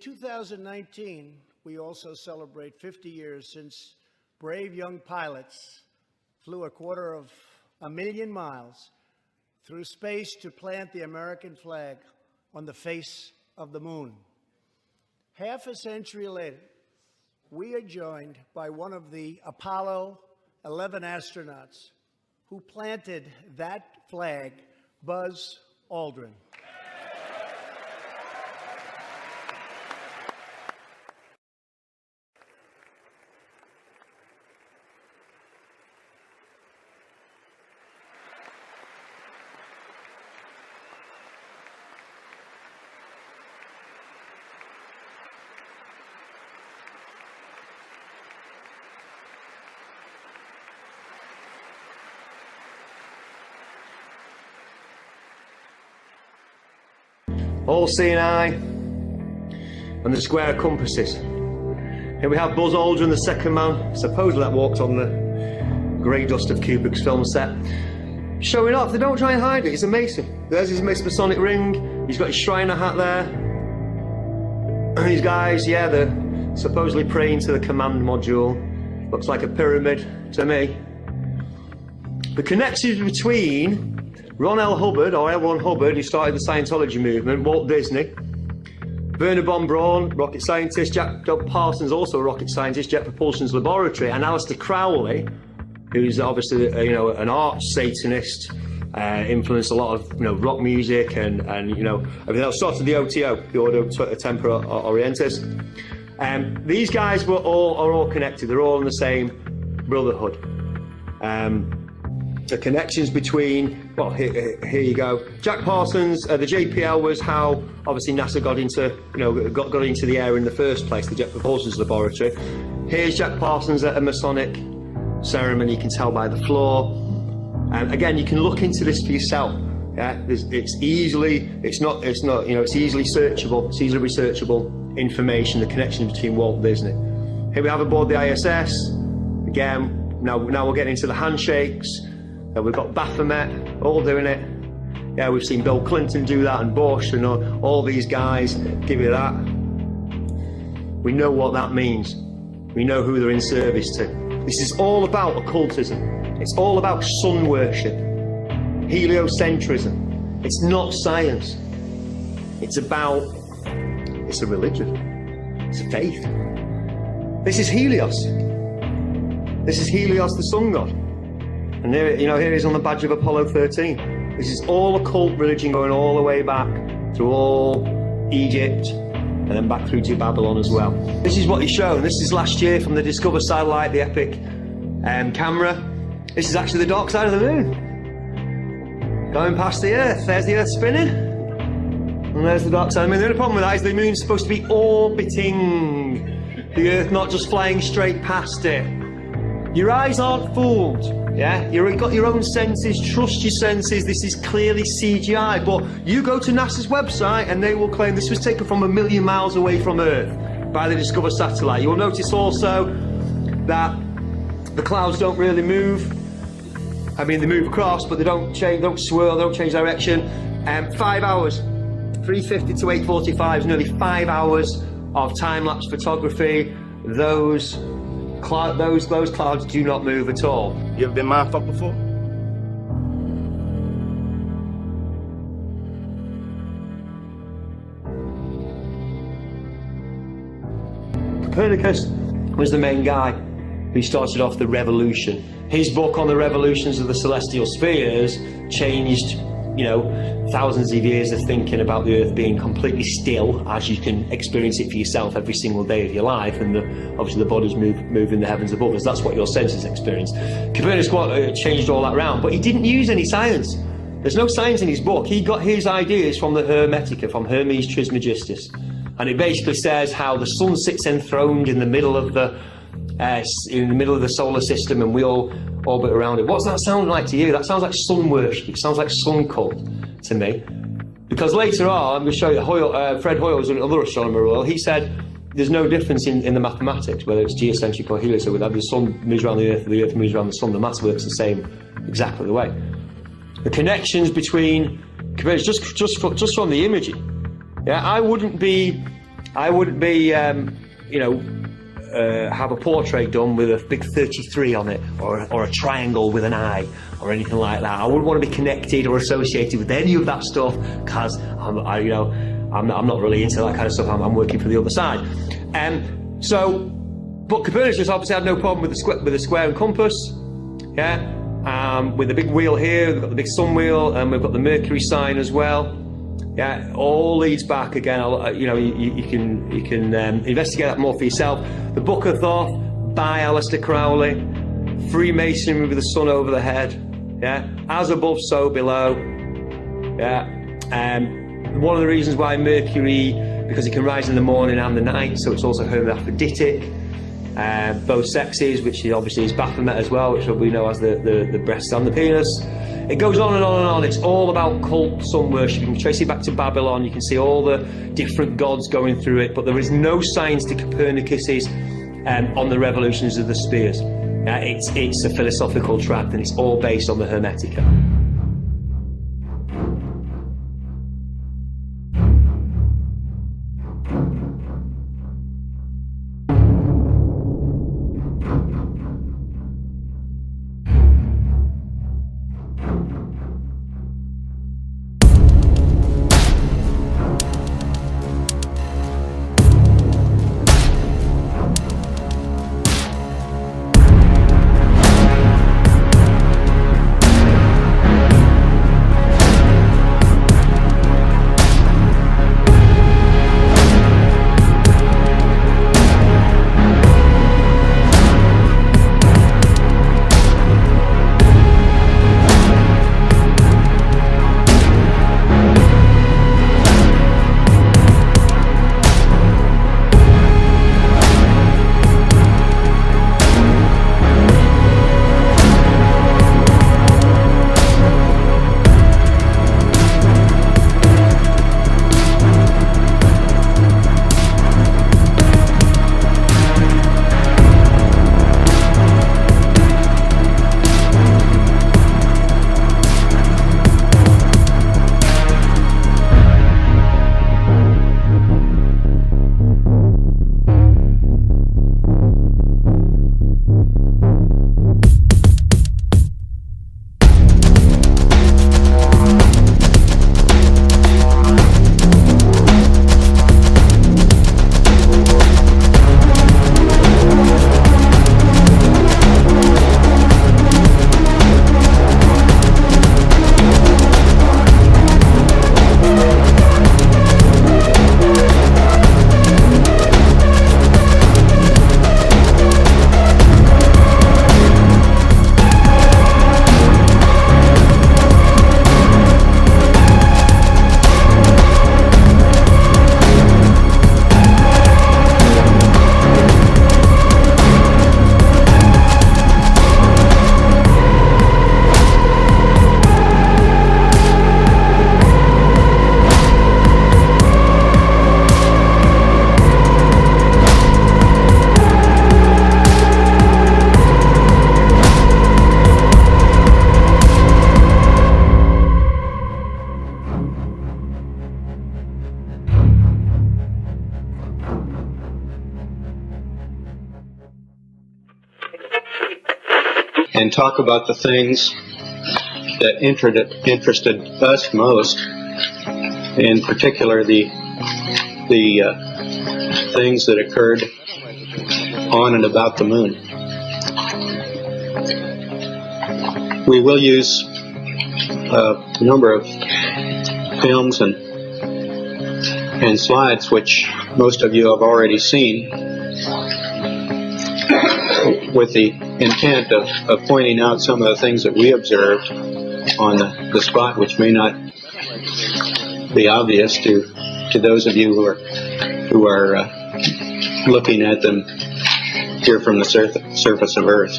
2019, we also celebrate 50 years since brave young pilots flew 250,000 miles through space to plant the American flag on the face of the moon. Half a century later, we are joined by one of the Apollo 11 astronauts who planted that flag, Buzz Aldrin. All seeing eye and the square compasses. Here we have Buzz Aldrin, the second man, supposedly that walked on the grey dust of Kubrick's film set, showing off. They don't try and hide it. He's a Mason. There's his Masonic ring. He's got his Shriner hat there. And these guys, yeah, they're supposedly praying to the command module. Looks like a pyramid to me. The connections between Ron L. Hubbard, or L. Ron Hubbard, who started the Scientology movement, Walt Disney, Werner von Braun, rocket scientist, Jack Parsons, also a rocket scientist, Jet Propulsion's laboratory, and Aleister Crowley, who's obviously an art Satanist, influenced a lot of rock music and everything else. Started the OTO, the Ordo Tempora Orientis. These guys are all connected. They're all in the same brotherhood. The connections between, well, here you go. Jack Parsons, the JPL was how obviously NASA got into, got into the air in the first place, the Jet Propulsion's laboratory. Here's Jack Parsons at a Masonic ceremony. You can tell by the floor. And again, you can look into this for yourself. Yeah, it's easily searchable. It's easily researchable information. The connection between Walt Disney. Here we have aboard the ISS. Again, now we're getting into the handshakes. We've got Baphomet all doing it. Yeah, we've seen Bill Clinton do that and Bush and all these guys give you that. We know what that means. We know who they're in service to. This is all about occultism. It's all about sun worship, heliocentrism. It's not science. It's a religion. It's a faith. This is Helios. This is Helios, the sun god. And here he is on the badge of Apollo 13. This is all occult religion going all the way back through all Egypt and then back through to Babylon as well. This is what he's shown. This is last year from the Discover satellite, the Epic camera. This is actually the dark side of the moon. Going past the Earth. There's the Earth spinning. And there's the dark side of the moon. The only problem with that is the moon's supposed to be orbiting the Earth, not just flying straight past it. Your eyes aren't fooled. Yeah, you've got your own senses, trust your senses. This is clearly CGI, but you go to NASA's website and they will claim this was taken from 1,000,000 miles away from Earth by the Discover satellite. You'll notice also that the clouds don't really move. I mean, they move across, but they don't change, don't swirl, they don't change direction. 5 hours, 3:50 to 8:45 is nearly 5 hours of time-lapse photography. Those clouds do not move at all. You ever been mindfucked before? Copernicus was the main guy who started off the revolution. His book on the revolutions of the celestial spheres changed, thousands of years of thinking about the Earth being completely still, as you can experience it for yourself every single day of your life, and obviously the bodies move in the heavens above us. That's what your senses experience. Copernicus changed all that around, but he didn't use any science. There's no science in his book. He got his ideas from the Hermetica, from Hermes Trismegistus, and it basically says how the sun sits enthroned in the middle of the solar system, and we all orbit around it. What's that sound like to you? That sounds like sun worship. It sounds like sun cult to me. Because later on, I'm going to show you, Fred Hoyle was another astronomer. Well, he said there's no difference in the mathematics, whether it's geocentric or heliocentric. So the sun moves around the Earth moves around the sun. The mass works the same, exactly the way. The connections between, just from the imaging. Yeah, I wouldn't be I wouldn't be, have a portrait done with a big 33 on it, or a triangle with an eye, or anything like that. I wouldn't want to be connected or associated with any of that stuff, because I'm not really into that kind of stuff. I'm working for the other side. But Copernicus obviously had no problem with the square and compass. Yeah, with the big wheel here, we've got the big sun wheel, and we've got the Mercury sign as well. Yeah, all leads back again. You can investigate that more for yourself. The Book of Thoth by Aleister Crowley, Freemasonry with the sun over the head. Yeah, as above, so below. Yeah, one of the reasons why Mercury, because it can rise in the morning and the night, so it's also hermaphroditic. Both sexes, which obviously is Baphomet as well, which we know as the breast and the penis. It goes on and on and on. It's all about cult sun worship. You can trace it back to Babylon. You can see all the different gods going through it, but there is no signs to Copernicus's on the revolutions of the spheres. It's a philosophical tract, and it's all based on the Hermetica. and talk about the things that interested us most, in particular the things that occurred on and about the moon. We will use a number of films and slides which most of you have already seen, with the intent of pointing out some of the things that we observed on the spot, which may not be obvious to those of you who are looking at them here from the surface of Earth.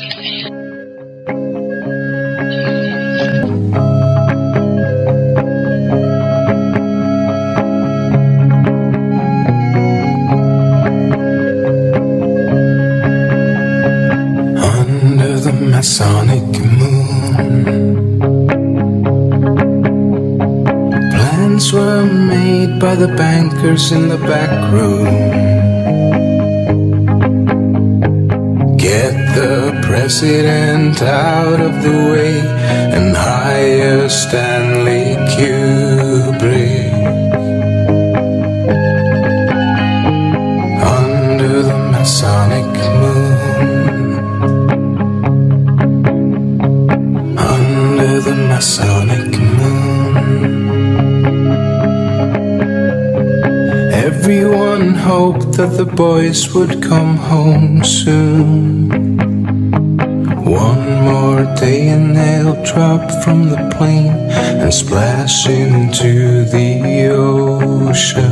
Masonic moon, plans were made by by the bankers in the back room. Get the president out of the way and hire Stanley Kubrick. Under the Masonic moon. Under the Masonic moon. Everyone hoped that the boys would come home soon. One more day and they'll drop from the plane and splash into the ocean.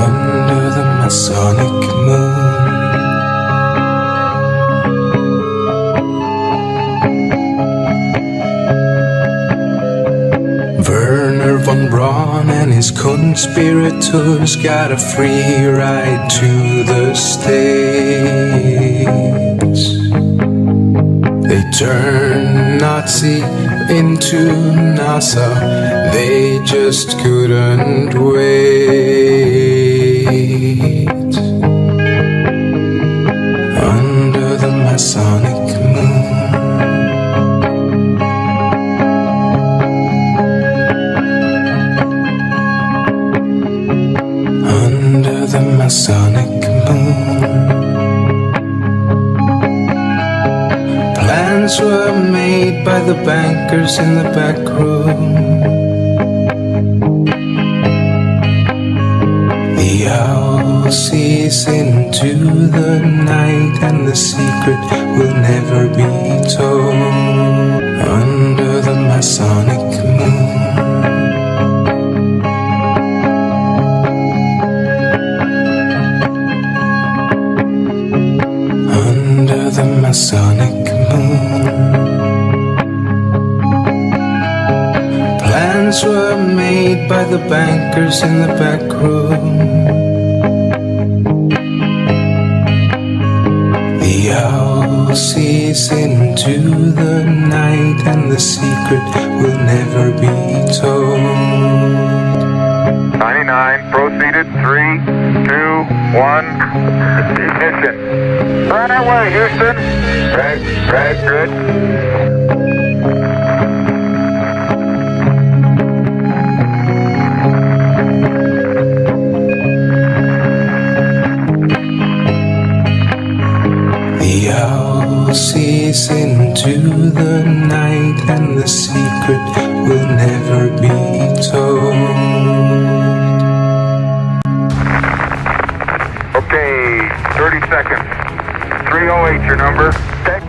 Under the Masonic moon. Werner von Braun and his conspirators got a free ride to the States. They turned Nazi into NASA. They just couldn't wait. Under the Masonic moon. Under the Masonic moon. Plans were made by the bankers in the back room. The owl sees into the night and the secret will never be told. Under the Masonic moon. Under the Masonic moon. Plans were made by the bankers in the back room. The owl sees into the night and the secret will never be told. 99, proceeded, 3, 2, 1, ignition. We're on our way, Houston. Right, good. The owl sees into the night and the secret will never be told. Okay, 30 seconds. 308 your number. Check.